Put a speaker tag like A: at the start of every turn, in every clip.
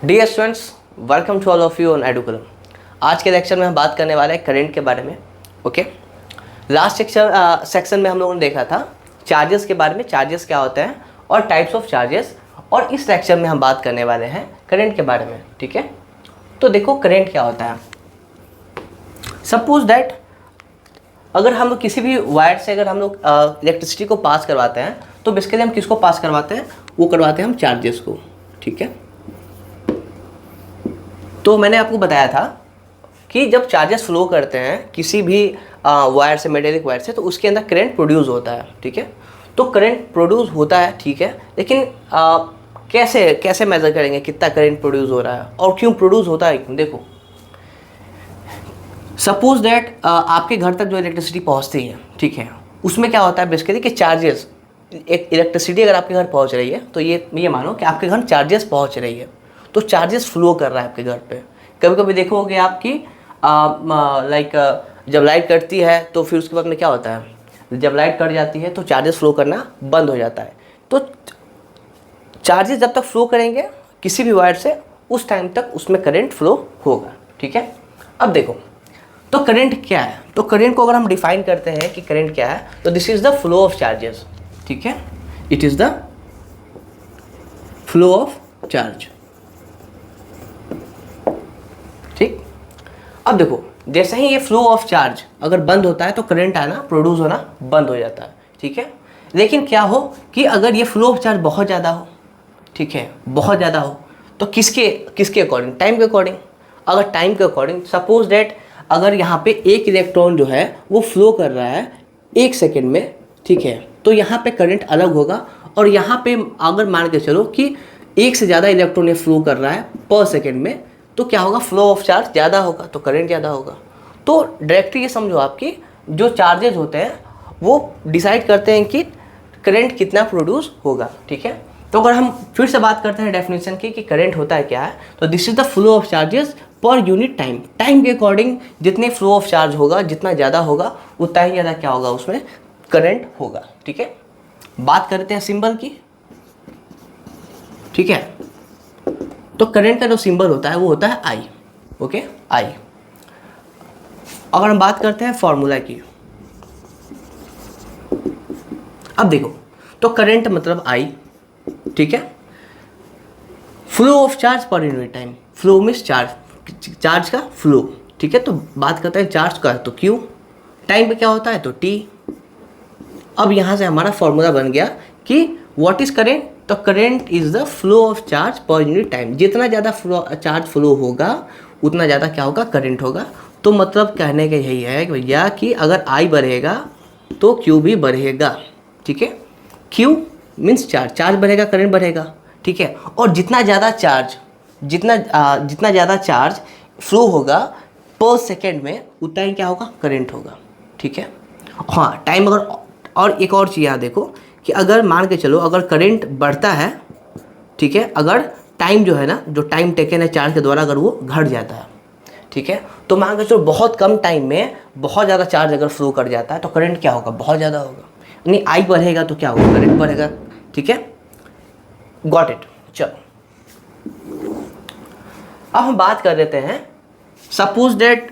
A: Dear students, welcome to all of you on एडुकलम। आज के लेक्चर में हम बात करने वाले हैं करंट के बारे में। ओके, लास्ट सेक्शन में हम लोगों ने देखा था चार्जेस के बारे में, चार्जेस क्या होते हैं और टाइप्स ऑफ चार्जेस। और इस लेक्चर में हम बात करने वाले हैं करंट के बारे में। ठीक है, तो देखो करंट क्या होता है। सपोज दैट अगर हम लोग किसी भी वायर से अगर हम लोग इलेक्ट्रिसिटी को पास करवाते हैं तो बेसिकली हम किसको पास करवाते हैं, वो करवाते हैं हम चार्जेस को। ठीक है, तो मैंने आपको बताया था कि जब चार्जेस फ्लो करते हैं किसी भी वायर से, मेटेलिक वायर से, तो उसके अंदर करंट प्रोड्यूस होता है। ठीक है, तो करंट प्रोड्यूस होता है, ठीक है, लेकिन कैसे कैसे मेज़र करेंगे कितना करंट प्रोड्यूस हो रहा है और क्यों प्रोड्यूस होता है। देखो, सपोज दैट आपके घर तक जो इलेक्ट्रिसिटी पहुंचती है, ठीक है, उसमें क्या होता है बेसिकली कि चार्जेस, एक इलेक्ट्रिसिटी अगर आपके घर पहुंच रही है तो ये मानो कि आपके घर चार्जेस पहुंच रही है, तो चार्जेस फ्लो कर रहा है आपके घर पे। कभी कभी देखोगे आपकी जब लाइट कटती है तो फिर उसके बाद में क्या होता है, जब लाइट कट जाती है तो चार्जेस फ्लो करना बंद हो जाता है। तो चार्जेस जब तक फ्लो करेंगे किसी भी वायर से, उस टाइम तक उसमें करंट फ्लो होगा। ठीक है, अब देखो तो करंट क्या है। तो करंट को अगर हम डिफाइन करते हैं कि करंट क्या है, तो this is the flow of charges. ठीक है, it is the flow of charge. ठीक, अब देखो जैसे ही ये फ्लो ऑफ चार्ज अगर बंद होता है तो करंट आना, प्रोड्यूस होना बंद हो जाता है। ठीक है, लेकिन क्या हो कि अगर ये फ्लो ऑफ चार्ज बहुत ज़्यादा हो, ठीक है, बहुत ज़्यादा हो, तो किसके अकॉर्डिंग, टाइम के अकॉर्डिंग। अगर टाइम के अकॉर्डिंग सपोज दैट अगर यहाँ पे एक इलेक्ट्रॉन जो है वो फ्लो कर रहा है 1 सेकेंड में, ठीक है, तो यहाँ पे करंट अलग होगा। और यहाँ पे अगर मान के चलो कि 1 से ज़्यादा इलेक्ट्रॉन ये फ्लो कर रहा है पर सेकेंड में, तो क्या होगा, फ्लो ऑफ चार्ज ज़्यादा होगा, तो करंट ज़्यादा होगा। तो डायरेक्टली ये समझो आपकी जो चार्जेज होते हैं वो डिसाइड करते हैं कि करंट कितना प्रोड्यूस होगा। ठीक है, तो अगर हम फिर से बात करते हैं डेफिनेशन की कि करंट होता है क्या है, तो this is the flow of charges per unit time. Time के अकॉर्डिंग जितने फ्लो ऑफ चार्ज होगा, जितना ज़्यादा होगा उतना ही ज़्यादा क्या होगा, उसमें करंट होगा। ठीक है, बात करते हैं सिंबल की। ठीक है, तो करंट का जो सिंबल होता है वो होता है आई। ओके, आई। अगर हम बात करते हैं फॉर्मूला की, अब देखो तो करंट मतलब आई, ठीक है, flow of charge per unit time. Flow means charge का फ्लो। ठीक है, तो बात करते हैं चार्ज का, तो क्यू, टाइम पे क्या होता है तो टी। अब यहाँ से हमारा फॉर्मूला बन गया कि व्हाट इज करंट, तो current is the flow of charge per unit time. जितना ज़्यादा चार्ज फ्लो होगा उतना ज़्यादा क्या होगा, करंट होगा। तो मतलब कहने का यही है कि भैया कि अगर आई बढ़ेगा तो क्यू भी बढ़ेगा। ठीक है, क्यू मीन्स चार्ज बढ़ेगा, करंट बढ़ेगा। ठीक है, और जितना ज़्यादा चार्ज फ्लो होगा पर सेकेंड में उतना ही क्या होगा, करंट होगा। ठीक है, हाँ, टाइम अगर, और एक और चीज़ यहाँ देखो कि अगर मान के चलो अगर करंट बढ़ता है, ठीक है, अगर टाइम जो है ना, जो टाइम टेकन है चार्ज के द्वारा, अगर वो घट जाता है, ठीक है, तो मान के चलो बहुत कम टाइम में बहुत ज़्यादा चार्ज अगर फ्लो कर जाता है तो करंट क्या होगा, बहुत ज़्यादा होगा। यानी आई बढ़ेगा तो क्या होगा, करंट बढ़ेगा। ठीक है, गॉट इट। चलो अब हम बात कर लेते हैं, suppose that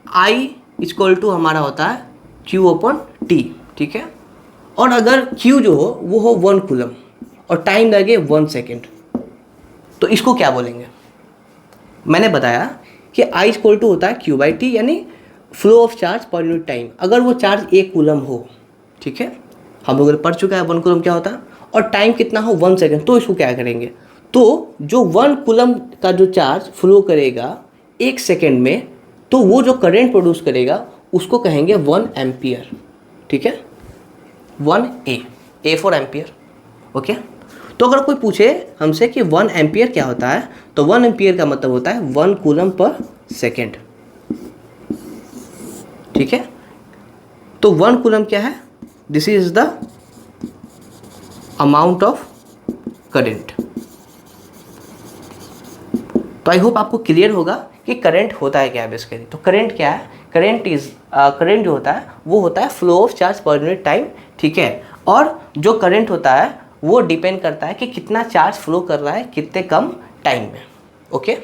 A: I equal to हमारा होता है क्यू अपॉन टी। ठीक है, और अगर क्यू जो हो वो हो 1 कूलम और टाइम लगे 1 सेकेंड, तो इसको क्या बोलेंगे। मैंने बताया कि आई इक्वल टू होता है क्यू बाई टी, यानी flow of charge per unit time. अगर वो चार्ज 1 कूलम हो, ठीक है, हम लोग पढ़ चुका है 1 कूलम क्या होता है, और टाइम कितना हो 1 सेकेंड, तो इसको क्या करेंगे, तो जो 1 कूलम का जो चार्ज फ्लो करेगा 1 सेकेंड में, तो वो जो करंट प्रोड्यूस करेगा उसको कहेंगे 1 एम्पियर। ठीक है, 1 ए फॉर एम्पियर। ओके, तो अगर कोई पूछे हमसे कि 1 एम्पियर क्या होता है, तो 1 एम्पियर का मतलब होता है 1 कूलम पर सेकेंड। ठीक है, तो 1 कूलम क्या है, this is the amount of current. तो आई होप आपको क्लियर होगा कि करंट होता है क्या है बेसिकली। तो करंट क्या है, करंट जो होता है वो होता है flow of charge per unit time. ठीक है, और जो करंट होता है वो डिपेंड करता है कि कितना चार्ज फ्लो कर रहा है कितने कम टाइम में। ओके।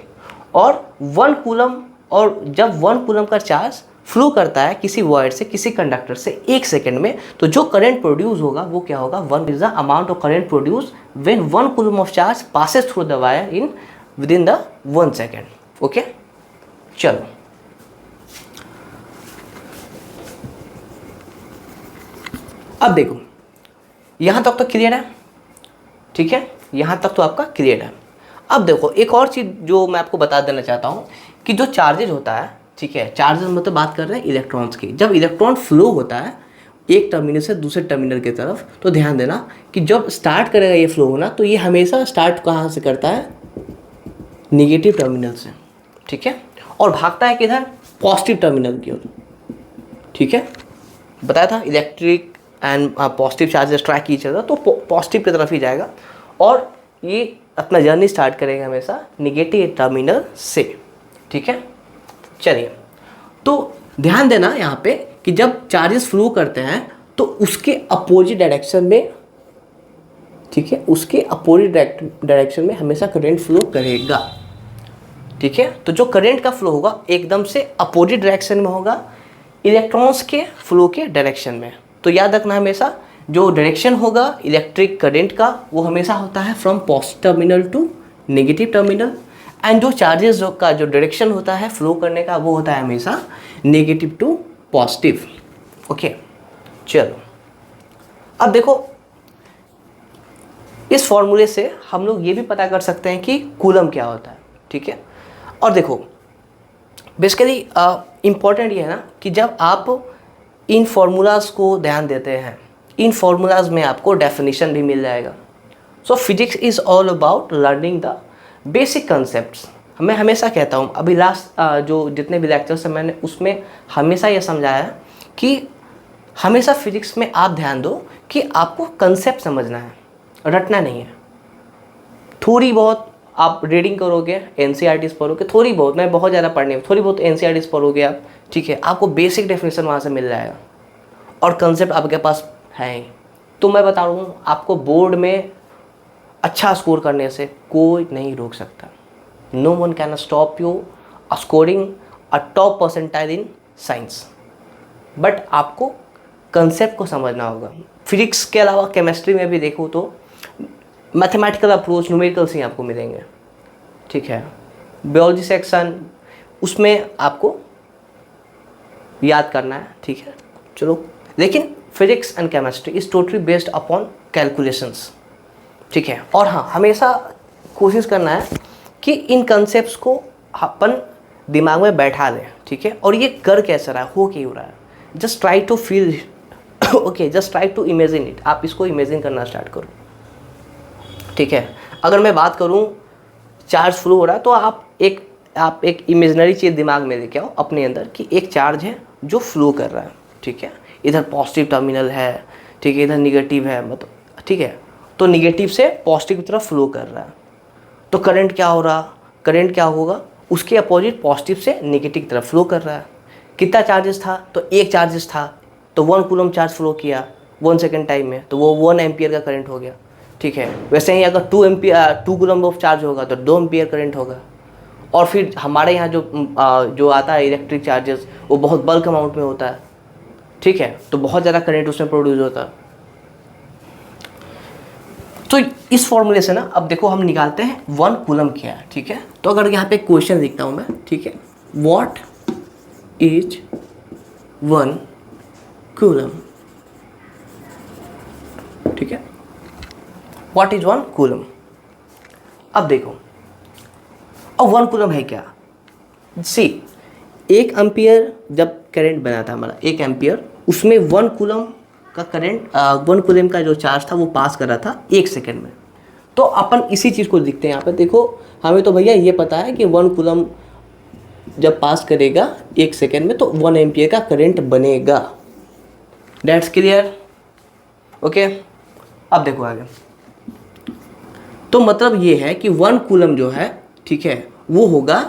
A: और 1 कूलम, और जब 1 कूलम का चार्ज फ्लो करता है किसी वायर से किसी कंडक्टर से 1 सेकेंड में, तो जो करंट प्रोड्यूस होगा वो क्या होगा, 1 is the amount of current produce when 1 coulomb of charge passes through the wire in within the 1 second. Okay, चलो अब देखो यहां तक तो क्लियर है, ठीक है, यहां तक तो आपका क्लियर है। अब देखो एक और चीज जो मैं आपको बता देना चाहता हूं कि जो चार्जेज होता है, ठीक है, चार्जेस मतलब बात कर रहे हैं इलेक्ट्रॉन्स की। जब इलेक्ट्रॉन फ्लो होता है एक टर्मिनल से दूसरे टर्मिनल की तरफ, तो ध्यान देना कि जब स्टार्ट करेगा ये फ्लो होना, तो ये हमेशा स्टार्ट कहाँ से करता है, निगेटिव टर्मिनल से, ठीक है, और भागता है किधर, पॉजिटिव टर्मिनल की ओर, ठीक है। बताया था electric and positive charges track each other, तो पॉजिटिव की तरफ ही जाएगा और ये अपना जर्नी स्टार्ट करेगा हमेशा निगेटिव टर्मिनल से, ठीक है। चलिए, तो ध्यान देना यहाँ पे कि जब चार्जेस फ्लो करते हैं तो उसके अपोजिट डायरेक्शन में, ठीक है, उसके अपोजिट डायरेक्शन में हमेशा करंट फ्लो करेगा, ठीक है। तो जो करंट का फ्लो होगा एकदम से अपोजिट डायरेक्शन में होगा इलेक्ट्रॉन्स के फ्लो के डायरेक्शन में। तो याद रखना हमेशा जो डायरेक्शन होगा इलेक्ट्रिक करंट का वो हमेशा होता है from positive terminal to negative terminal, and जो चार्जेस का जो डायरेक्शन होता है फ्लो करने का वो होता है हमेशा नेगेटिव टू पॉजिटिव। ओके, चलो अब देखो इस फॉर्मूले से हम लोग ये भी पता कर सकते हैं कि कूलम क्या होता है, ठीक है। और देखो बेसिकली इम्पॉर्टेंट ये है ना कि जब आप इन फार्मूलाज को ध्यान देते हैं, इन फार्मूलाज में आपको डेफिनेशन भी मिल जाएगा। सो physics is all about learning the basic concepts. मैं हमेशा कहता हूँ, अभी लास्ट जो जितने भी लेक्चर्स हैं मैंने उसमें हमेशा ये समझाया है कि हमेशा फिजिक्स में आप ध्यान दो कि आपको कंसेप्ट समझना है, रटना नहीं है। थोड़ी बहुत आप रीडिंग करोगे, एनसीईआरटीज़ पढ़ोगे, थोड़ी बहुत, मैं बहुत ज़्यादा पढ़ने, थोड़ी बहुत एनसीईआरटीज़ पढ़ोगे आप, ठीक है, आपको बेसिक डेफिनेशन वहाँ से मिल जाएगा और कंसेप्ट आपके पास है ही। तो मैं बता रहा हूँ आपको बोर्ड में अच्छा स्कोर करने से कोई नहीं रोक सकता। No one can stop you scoring a top percentile in science, but आपको कंसेप्ट को समझना होगा। फिजिक्स के अलावा केमिस्ट्री में भी देखो तो मैथमेटिकल अप्रोच, न्यूमेरिकल्स ही आपको मिलेंगे, ठीक है। बायोलॉजी सेक्शन उसमें आपको याद करना है, ठीक है, चलो। लेकिन physics and chemistry is totally based upon calculations, ठीक है। और हाँ, हमेशा कोशिश करना है कि इन कंसेप्ट्स को अपन दिमाग में बैठा दें, ठीक है। और ये कर कैसे रहा है, हो क्यों रहा है, just try to feel, okay, just try to imagine it. आप इसको इमेजिन करना स्टार्ट करो, ठीक है। अगर मैं बात करूँ चार्ज फ्लो हो रहा है, तो आप एक इमेजिनरी चीज़ दिमाग में लेके आओ अपने अंदर कि एक चार्ज है जो फ्लो कर रहा है, ठीक है। इधर पॉजिटिव टर्मिनल है, ठीक है, इधर निगेटिव है, मतलब ठीक है। तो निगेटिव से पॉजिटिव की तरफ फ्लो कर रहा है, तो करंट क्या हो रहा, करंट क्या होगा, उसके अपोजिट पॉजिटिव से नेगेटिव की तरफ फ्लो कर रहा है। कितना चार्जेस था, तो एक चार्जेस था, तो 1 कूलम चार्ज फ्लो किया 1 सेकेंड टाइम में, तो वो 1 एम्पियर का करंट हो गया, ठीक है। वैसे ही अगर 2 कूलम ऑफ चार्ज होगा तो 2 एम्पियर करंट होगा। और फिर हमारे यहाँ जो आता है इलेक्ट्रिक चार्जेस, वो बहुत बल्क अमाउंट में होता है, ठीक है, तो बहुत ज़्यादा करंट उसमें प्रोड्यूस होता है। तो इस फॉर्मूले से ना अब देखो हम निकालते हैं 1 कूलम क्या है, ठीक है। तो अगर यहाँ पे क्वेश्चन लिखता हूँ मैं, ठीक है, व्हाट इज 1 कूलम, ठीक है, व्हाट इज 1 कूलम। अब देखो अब 1 कूलम है क्या, सी 1 एम्पियर जब करंट बना था हमारा 1 एम्पियर, उसमें 1 कूलम का करंट 1 कूलम का जो चार्ज था वो पास कर रहा था 1 सेकेंड में। तो अपन इसी चीज़ को लिखते हैं यहाँ पे। देखो हमें तो भैया ये पता है कि 1 कूलम जब पास करेगा 1 सेकेंड में तो 1 एम्पियर का करंट बनेगा। That's clear, okay. अब देखो आगे, तो मतलब ये है कि 1 कूलम जो है, ठीक है, वो होगा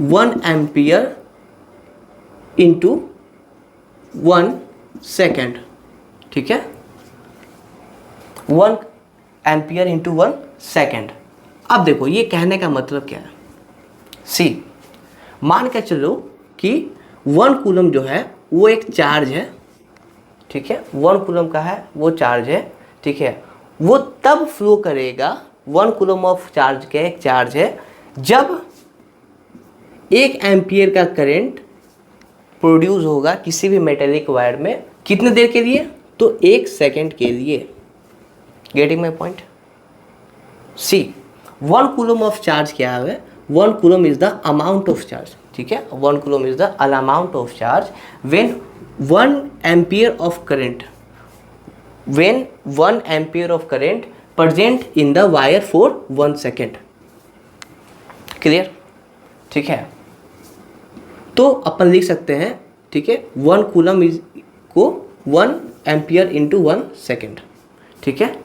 A: 1 एम्पियर इंटू 1 सेकेंड, ठीक है, 1 एम्पियर इंटू 1 सेकेंड। अब देखो ये कहने का मतलब क्या है, सी मान के चलो कि 1 कूलम जो है वो एक चार्ज है, ठीक है, 1 कूलम का है वो चार्ज है, ठीक है, वो तब फ्लो करेगा, 1 कूलम ऑफ चार्ज का एक चार्ज है, जब 1 एम्पियर का करंट प्रोड्यूस होगा किसी भी मेटेलिक वायर में, कितने देर के लिए, तो 1 सेकेंड के लिए। Getting my point? See 1 coulomb of charge क्या है, 1 coulomb is the amount of charge, ठीक है, 1 coulomb is the amount of charge when 1 ampere of current, when 1 ampere of current present in the wire for 1 second. Clear? ठीक है, तो अपन लिख सकते हैं, ठीक है, 1 कूलम इज को 1 एम्पियर इंटू 1 सेकेंड, ठीक है,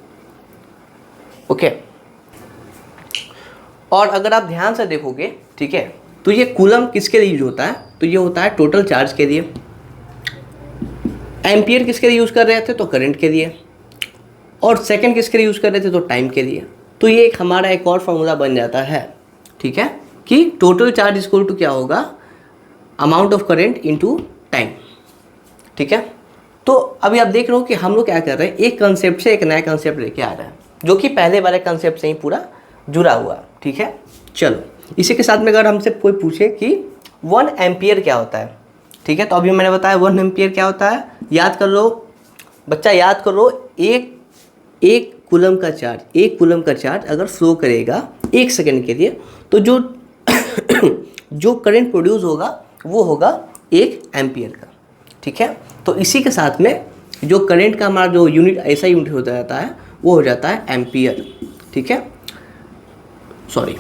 A: ओके। और अगर आप ध्यान से देखोगे, ठीक है, तो ये कूलम किसके लिए यूज होता है, तो ये होता है टोटल चार्ज के लिए। एम्पियर किसके लिए यूज कर रहे थे, तो करंट के लिए। और सेकंड किसके लिए यूज कर रहे थे, तो टाइम के लिए। तो ये एक हमारा एक और फॉर्मूला बन जाता है, ठीक है, कि टोटल चार्ज इक्वल टू क्या होगा, amount of current into time, ठीक है। तो अभी आप देख रहे हो कि हम लोग क्या कर रहे हैं, एक कंसेप्ट से एक नया कंसेप्ट लेके आ रहे हैं, जो कि पहले वाले कंसेप्ट से ही पूरा जुड़ा हुआ, ठीक है। चलो इसी के साथ में अगर हमसे कोई पूछे कि 1 एम्पियर क्या होता है, ठीक है, तो अभी मैंने बताया 1 एम्पियर क्या होता है, याद कर लो बच्चा, याद करो, एक कूलम का चार्ज, 1 कूलम का चार्ज अगर फ्लो करेगा 1 सेकेंड के लिए, तो जो जो करंट प्रोड्यूस होगा वो होगा 1 एम्पियर का, ठीक है। तो इसी के साथ में जो करंट का हमारा जो यूनिट, ऐसा यूनिट हो जाता है, वो हो जाता है एम्पियर, ठीक है, सॉरी,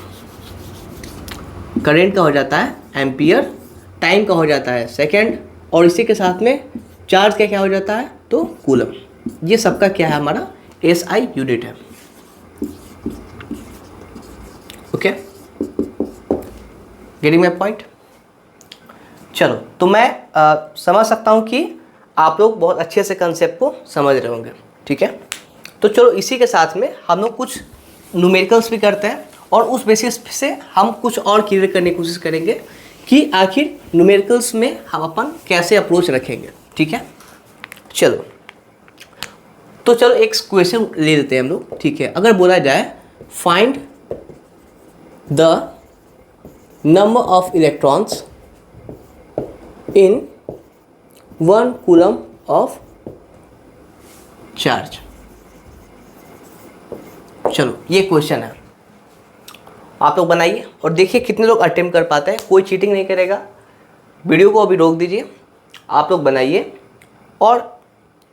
A: करंट का हो जाता है एम्पियर, टाइम का हो जाता है सेकेंड, और इसी के साथ में चार्ज का क्या हो जाता है, तो कूलम। ये सबका क्या है, हमारा एसआई यूनिट है, ओके, गेटिंग माय पॉइंट? चलो, तो मैं समझ सकता हूँ कि आप लोग बहुत अच्छे से कंसेप्ट को समझ रहे होंगे, ठीक है। तो चलो इसी के साथ में हम लोग कुछ न्यूमेरिकल्स भी करते हैं, और उस बेसिस से हम कुछ और क्लियर करने की कोशिश करेंगे कि आखिर न्यूमेरिकल्स में हम अपन कैसे अप्रोच रखेंगे, ठीक है। चलो, तो चलो एक क्वेश्चन ले लेते हैं हम लोग, ठीक है। अगर बोला जाए find the number of electrons in 1 coulomb of charge, चलो ये क्वेश्चन है, आप लोग बनाइए और देखिए कितने लोग अटेम्प्ट कर पाते हैं। कोई चीटिंग नहीं करेगा, वीडियो को अभी रोक दीजिए, आप लोग बनाइए, और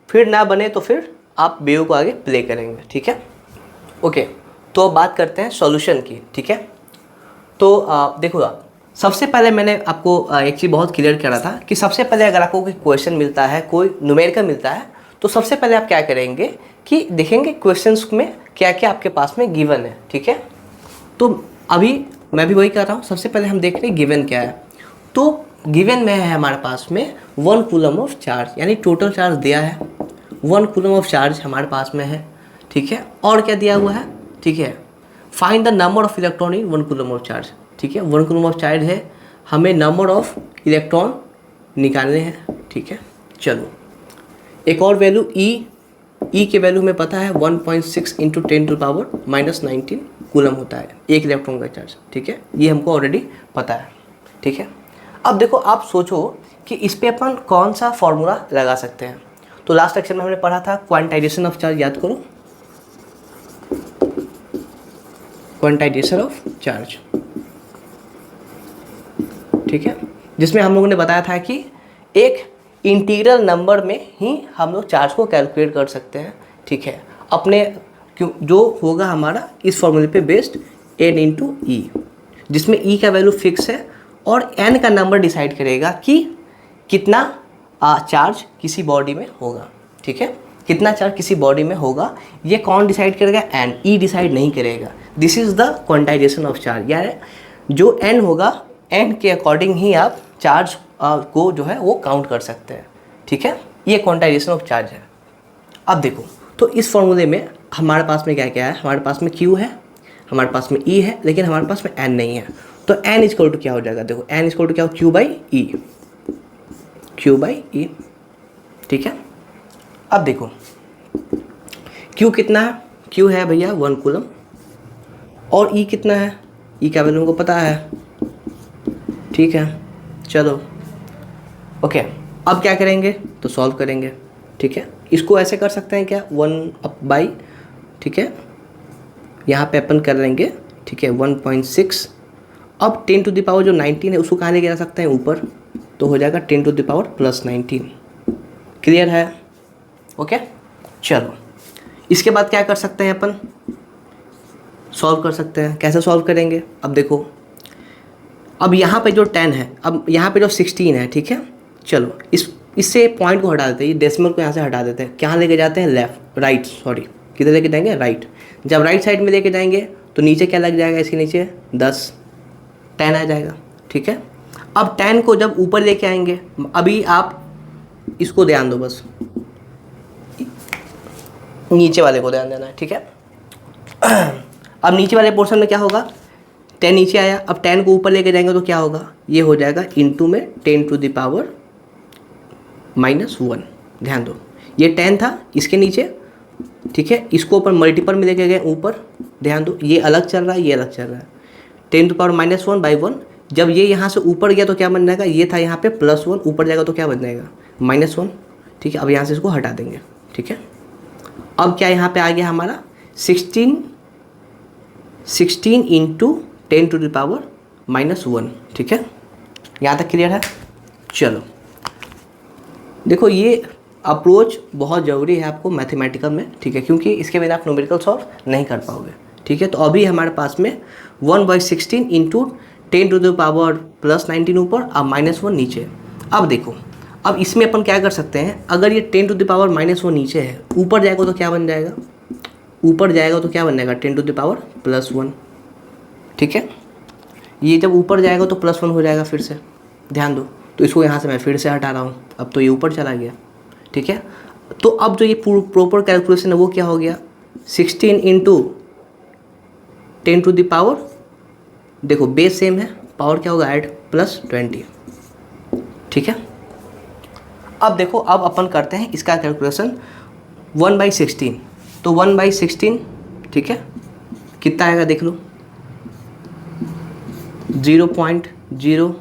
A: फिर ना बने तो फिर आप वीडियो को आगे प्ले करेंगे, ठीक है, ओके। तो अब बात करते हैं सॉल्यूशन की, ठीक है। तो देखो, सबसे पहले मैंने आपको एक चीज़ बहुत क्लियर करा था कि सबसे पहले अगर आपको कोई क्वेश्चन मिलता है, कोई न्यूमेरिकल मिलता है, तो सबसे पहले आप क्या करेंगे कि देखेंगे क्वेश्चंस में क्या क्या आपके पास में गिवन है, ठीक है। तो अभी मैं भी वही कर रहा हूँ, सबसे पहले हम देख रहे हैं गिवन क्या है। तो गिवन में है हमारे पास में 1 कूलम ऑफ चार्ज, यानी टोटल चार्ज दिया है 1 कूलम ऑफ चार्ज हमारे पास में है, ठीक है। और क्या दिया हुआ है, ठीक है, find the number of electron in 1 coulomb of charge, ठीक है। 1 कूलम ऑफ चार्ज है, हमें नंबर ऑफ इलेक्ट्रॉन निकालने हैं, ठीक है। चलो एक और वैल्यू ई के वैल्यू में पता है 1.6 इंटू 10⁻⁻19 कूलम होता है 1 इलेक्ट्रॉन का चार्ज, ठीक है, ये हमको ऑलरेडी पता है, ठीक है। अब देखो, आप सोचो कि इस पे अपन कौन सा फॉर्मूला लगा सकते हैं। तो लास्ट लेक्चर में हमने पढ़ा था क्वांटाइजेशन ऑफ चार्ज, याद करो, क्वांटाइजेशन ऑफ चार्ज, ठीक है, जिसमें हम लोगों ने बताया था कि एक इंटीग्रल नंबर में ही हम लोग चार्ज को कैलकुलेट कर सकते हैं, ठीक है, अपने जो होगा हमारा इस फॉर्मूले पे बेस्ड n इंटू ई, जिसमें ई का वैल्यू फिक्स है और n का नंबर डिसाइड करेगा कि कितना चार्ज किसी बॉडी में होगा, ठीक है, कितना चार्ज किसी बॉडी में होगा, ये कौन डिसाइड करेगा, n, ई डिसाइड नहीं करेगा। This is the quantization of charge, यानी जो n होगा, n के अकॉर्डिंग ही आप चार्ज को जो है वो काउंट कर सकते हैं, ठीक है, ये क्वांटाइजेशन ऑफ चार्ज है। अब देखो, तो इस फॉर्मूले में हमारे पास में क्या क्या है, हमारे पास में Q है, हमारे पास में ई है लेकिन हमारे पास में एन नहीं है, तो एन इक्वल टू क्या हो जाएगा, देखो एन इक्वल टू क्या हो, q by e, q by e, ठीक है। अब देखो क्यू कितना है, क्यू है भैया 1 कूलम, और ई कितना है, ई का वैल्यू को पता है, ठीक है। चलो ओके, अब क्या करेंगे, तो सॉल्व करेंगे, ठीक है। इसको ऐसे कर सकते हैं क्या, 1/, ठीक है, यहाँ पे अपन कर लेंगे, ठीक है 1.6। अब 10 टू द पावर जो 19 है उसको कहाँ लेके जा सकते हैं, ऊपर, तो हो जाएगा 10 to the power plus 19। Clear है, ओके। चलो इसके बाद क्या कर सकते हैं अपन, सॉल्व कर सकते हैं। कैसे सॉल्व करेंगे, अब देखो, अब यहाँ पे जो 10 है, अब यहाँ पे जो 16 है, ठीक है। चलो इससे पॉइंट को हटा देते हैं, ये डेसिमल को यहाँ से हटा देते हैं, कहाँ लेके जाते हैं, लेफ्ट राइट सॉरी किधर लेके जाएंगे, राइट। जब राइट साइड में लेके जाएंगे तो नीचे क्या लग जाएगा, इसके नीचे 10 10 आ जाएगा, ठीक है। अब 10 को जब ऊपर लेके आएंगे, अभी आप इसको ध्यान दो, बस नीचे वाले को ध्यान देना है, ठीक है। अब नीचे वाले पोर्शन में क्या होगा, 10 नीचे आया, अब 10 को ऊपर लेके जाएंगे तो क्या होगा, ये हो जाएगा इनटू में 10 टू द पावर -1। ध्यान दो ये 10 था इसके नीचे, ठीक है, इसको ऊपर मल्टीपल में लेके गए ऊपर, ध्यान दो ये अलग चल रहा है, ये अलग चल रहा है, 10 टू पावर -1/1। जब ये यहाँ से ऊपर गया तो क्या बन जाएगा, ये था यहाँ पे +1, ऊपर जाएगा तो क्या बन जाएगा, -1, ठीक है। अब यहाँ से इसको हटा देंगे, ठीक है। अब क्या यहाँ पे आ गया हमारा 16 इंटू 10 टू द पावर -1, ठीक है। यहाँ तक क्लियर है। चलो देखो ये अप्रोच बहुत ज़रूरी है आपको मैथमेटिकल में, ठीक है, क्योंकि इसके बिना आप न्यूमेरिकल सॉल्व नहीं कर पाओगे, ठीक है। तो अभी हमारे पास में 1/16 इंटू 10 टू द पावर +19 ऊपर और -1 नीचे। अब देखो, अब इसमें अपन क्या कर सकते हैं, अगर ये 10 टू द पावर -1 नीचे है, ऊपर जाएगा तो क्या बन जाएगा, ऊपर जाएगा तो क्या बन जाएगा 10 टू द पावर +1, ठीक है। ये जब ऊपर जाएगा तो +1 हो जाएगा फिर से, ध्यान दो। तो इसको यहाँ से मैं फिर से हटा रहा हूँ, अब तो ये ऊपर चला गया, ठीक है। तो अब जो ये प्रॉपर कैलकुलेशन है वो क्या हो गया, 16 इंटू 10 टू द पावर, देखो बेस सेम है, पावर क्या होगा ऐड +20, ठीक है। अब देखो, अब अपन करते हैं इसका कैलकुलेशन 1/16, तो 1/16, ठीक है, कितना आएगा देख लो, 0.0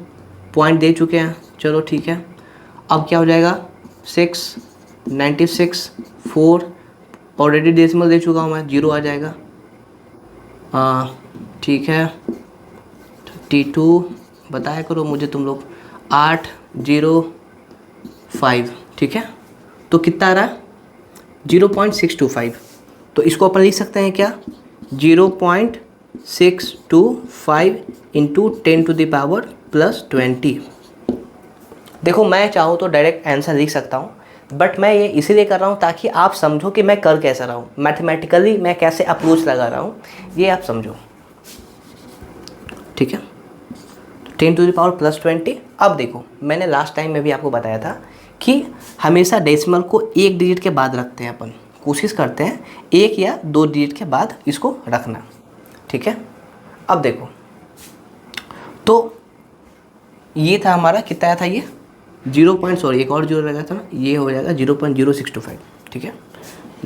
A: पॉइंट दे चुके हैं, चलो ठीक है। अब क्या हो जाएगा 6, 96, 4 ऑलरेडी डेसिमल दे चुका हूँ मैं, 0 आ जाएगा, ठीक है। 32 बताया करो मुझे तुम लोग, 805, ठीक है। तो कितना आ रहा है 0.625, तो इसको अपन लिख सकते हैं क्या, 0.625 इंटू 10 टू द पावर +20। देखो मैं चाहूँ तो डायरेक्ट आंसर लिख सकता हूँ, बट मैं ये इसीलिए कर रहा हूँ ताकि आप समझो कि मैं कर कैसा रहा हूँ, मैथमेटिकली मैं कैसे अप्रोच लगा रहा हूँ, ये आप समझो, ठीक है। 10 टू द पावर +20। अब देखो मैंने लास्ट टाइम में भी आपको बताया था कि हमेशा डेसिमल को एक डिजिट के बाद रखते हैं अपन, कोशिश करते हैं 1 या 2 डिजिट के बाद इसको रखना, ठीक है। अब देखो तो ये था हमारा, कितना था ये 0. एक और 0 लगा था ना, ये हो जाएगा 0.0625, ठीक है,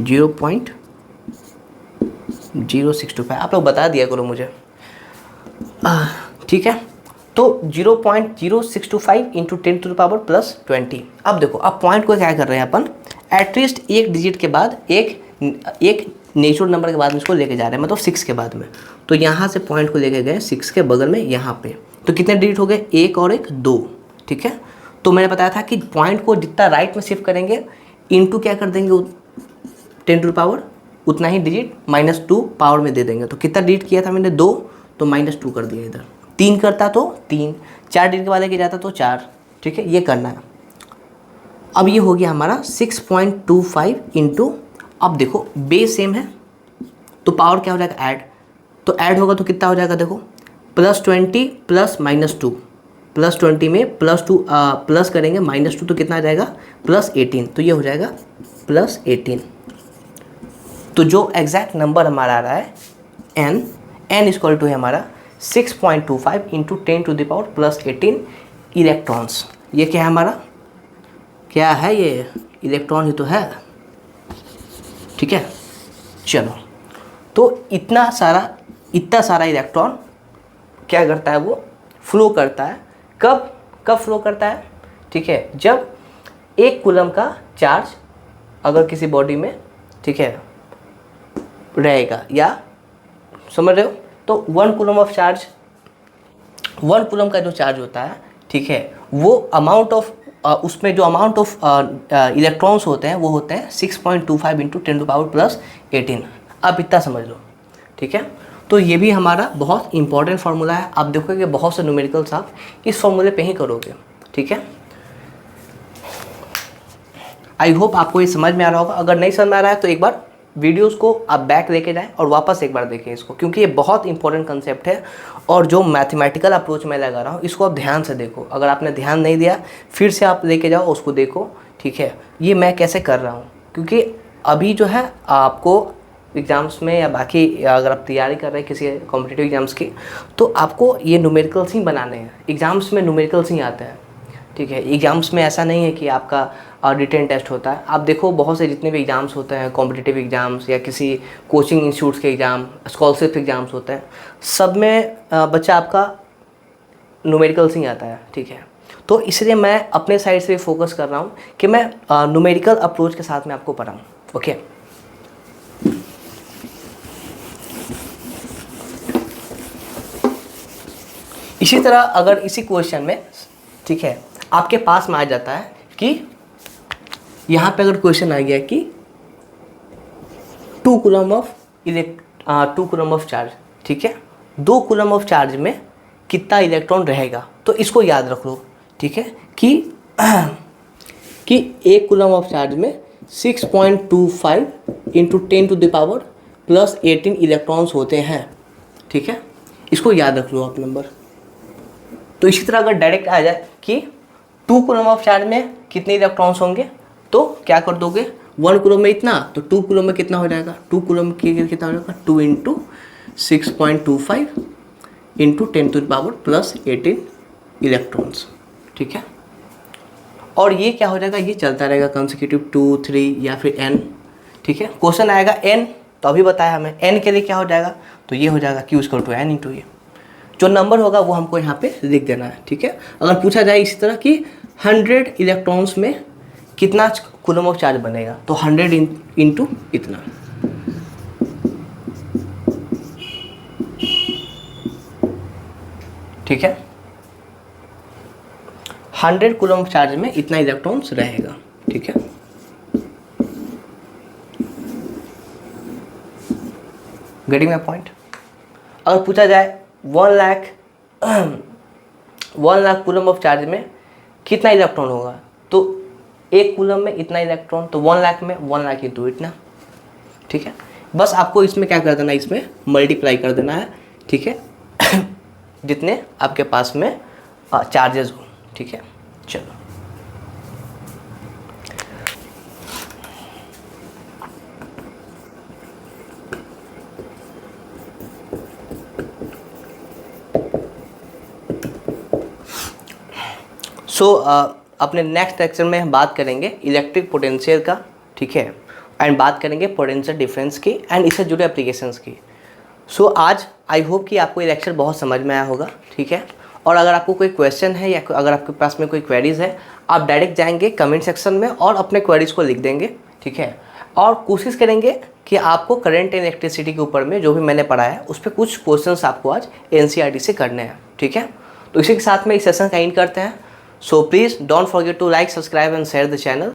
A: 0.0625। आप लोग बता दिया करो मुझे, ठीक है। तो 0.0625 इंटू 10 टू द पावर +20। अब देखो, अब पॉइंट को क्या कर रहे हैं अपन, एटलीस्ट एक डिजिट के बाद एक नेचुरल नंबर के बाद में इसको लेके जा रहे हैं, मतलब 6 के बाद में। तो यहाँ से पॉइंट को लेके गए 6 के बगल में यहाँ पे, तो कितने डिजिट हो गए, 1 और 1 2, ठीक है। तो मैंने बताया था कि पॉइंट को जितना राइट में शिफ्ट करेंगे इंटू क्या कर देंगे 10 टू द पावर, उतना ही डिजिट -2 पावर में दे देंगे। तो कितना डिजिट किया था मैंने 2, तो -2 कर दिया इधर, 3 करता तो 3, 4 डिजिट के वाले के जाता तो 4, ठीक है, ये करना है। अब ये हो गया हमारा 6.25 इंटू, अब देखो बेस सेम है तो पावर क्या हो जाएगा ऐड, तो ऐड होगा तो कितना हो जाएगा देखो, +20 प्लस -2, +20 में +2 प्लस करेंगे -2 तो कितना आ जाएगा +18, तो ये हो जाएगा +18। तो जो एग्जैक्ट नंबर हमारा आ रहा है n n इक्वल टू है हमारा 6.25 इंटू 10⁻+18 इलेक्ट्रॉन्स। ये क्या है हमारा, क्या है ये, इलेक्ट्रॉन ही तो है, ठीक है। चलो, तो इतना सारा इलेक्ट्रॉन क्या करता है, वो फ्लो करता है। कब फ्लो करता है, ठीक है, जब 1 कूलम का चार्ज अगर किसी बॉडी में, ठीक है, रहेगा, या समझ रहे हो, तो 1 कूलम ऑफ चार्ज, 1 कूलम का जो चार्ज होता है, ठीक है, वो अमाउंट ऑफ उसमें जो अमाउंट ऑफ इलेक्ट्रॉन्स होते हैं वो होते हैं 6.25 इंटू 10⁻+18। अब इतना समझ लो, ठीक है। तो ये भी हमारा बहुत इंपॉर्टेंट फार्मूला है। आप देखोगे बहुत से न्यूमेरिकल्स आप इस फार्मूले पे ही करोगे, ठीक है। आई होप आपको ये समझ में आ रहा होगा। अगर नहीं समझ में आ रहा है तो एक बार वीडियोस को आप बैक लेके जाएं और वापस एक बार देखें इसको, क्योंकि ये बहुत इंपॉर्टेंट कंसेप्ट है। और जो मैथमेटिकल अप्रोच मैं लगा रहा हूँ इसको आप ध्यान से देखो। अगर आपने ध्यान नहीं दिया फिर से आप लेके जाओ उसको, देखो, ठीक है, ये मैं कैसे कर रहा हूँ। क्योंकि अभी जो है आपको एग्ज़ाम्स में या बाकी अगर आप तैयारी कर रहे हैं किसी कॉम्पिटिटिव एग्ज़ाम्स की, तो आपको ये न्यूमेरिकल्स ही बनाने हैं। एग्ज़ाम्स में न्यूमेरिकल्स ही आते हैं, ठीक है। एग्ज़ाम्स में ऐसा नहीं है कि आपका रिटन टेस्ट होता है। आप देखो बहुत से जितने भी एग्ज़ाम्स होते हैं, कॉम्पिटिटिव एग्ज़ाम्स या किसी कोचिंग इंस्टीट्यूट्स के एग्ज़ाम, स्कॉलरशिप एग्ज़ाम्स होते हैं, सब में बच्चा आपका न्यूमेरिकल्स ही आता है, ठीक है। तो इसलिए मैं अपने साइड से फोकस कर रहा हूँ कि मैं न्यूमेरिकल अप्रोच के साथ में आपको पढ़ाऊँ, ओके। इसी तरह अगर इसी क्वेश्चन में, ठीक है, आपके पास में आ जाता है कि यहाँ पे अगर क्वेश्चन आ गया कि 2 कूलम ऑफ चार्ज, ठीक है, 2 कूलम ऑफ चार्ज में कितना इलेक्ट्रॉन रहेगा, तो इसको याद रख लो, ठीक है, कि 1 कूलम ऑफ चार्ज में 6.25 इंटू 10⁻+18 इलेक्ट्रॉन्स होते हैं, ठीक है। इसको याद रख लो आप नंबर। तो इसी तरह अगर डायरेक्ट आ जाए कि 2 कूलम ऑफ चार्ज में कितने इलेक्ट्रॉन्स होंगे, तो क्या कर दोगे, 1 कूलम में इतना, तो 2 कूलम में कितना हो जाएगा, 2 कूलम में कितना हो जाएगा, 2 इंटू 6.25 इंटू 10⁻+18 इलेक्ट्रॉन्स, ठीक है। और ये क्या हो जाएगा, ये चलता रहेगा कंसेक्यूटिव 2, 3 या फिर n, ठीक है। क्वेश्चन आएगा n, तो अभी बताया हमें n के लिए क्या हो जाएगा, तो ये हो जाएगा Q = n इंटू ये। जो नंबर होगा वो हमको यहाँ पे लिख देना है, ठीक है। अगर पूछा जाए इसी तरह कि 100 इलेक्ट्रॉन्स में कितना कूलम ऑफ चार्ज बनेगा, तो 100 इंटू इतना, ठीक है। 100 कूलम ऑफ चार्ज में इतना इलेक्ट्रॉन्स रहेगा, ठीक है। Getting my point. अगर पूछा जाए 1 लाख कूलम ऑफ चार्ज में कितना इलेक्ट्रॉन होगा, तो 1 कूलम में इतना इलेक्ट्रॉन, तो 1 लाख में 1 लाख इंटू इतना, ठीक है। बस आपको इसमें क्या कर देना है, इसमें मल्टीप्लाई कर देना है, ठीक है, जितने आपके पास में चार्जेस हो, ठीक है। चलो, अपने नेक्स्ट लेक्चर में हम बात करेंगे इलेक्ट्रिक पोटेंशियल का, ठीक है, एंड बात करेंगे पोटेंशियल डिफरेंस की एंड इससे जुड़े एप्लीकेशंस की। आज आई होप कि आपको ये लेक्चर बहुत समझ में आया होगा, ठीक है। और अगर आपको कोई क्वेश्चन है या अगर आपके पास में कोई क्वेरीज है, आप डायरेक्ट जाएंगे कमेंट सेक्शन में और अपने क्वेरीज को लिख देंगे, ठीक है। और कोशिश करेंगे कि आपको करंट एंड इलेक्ट्रिसिटी के ऊपर में जो भी मैंने पढ़ा है उस पर कुछ क्वेश्चंस आपको आज NCERT से करने हैं, ठीक है। तो इसी के साथ में इस सेशन का एंड करते हैं। So please don't forget to like, subscribe and share the channel.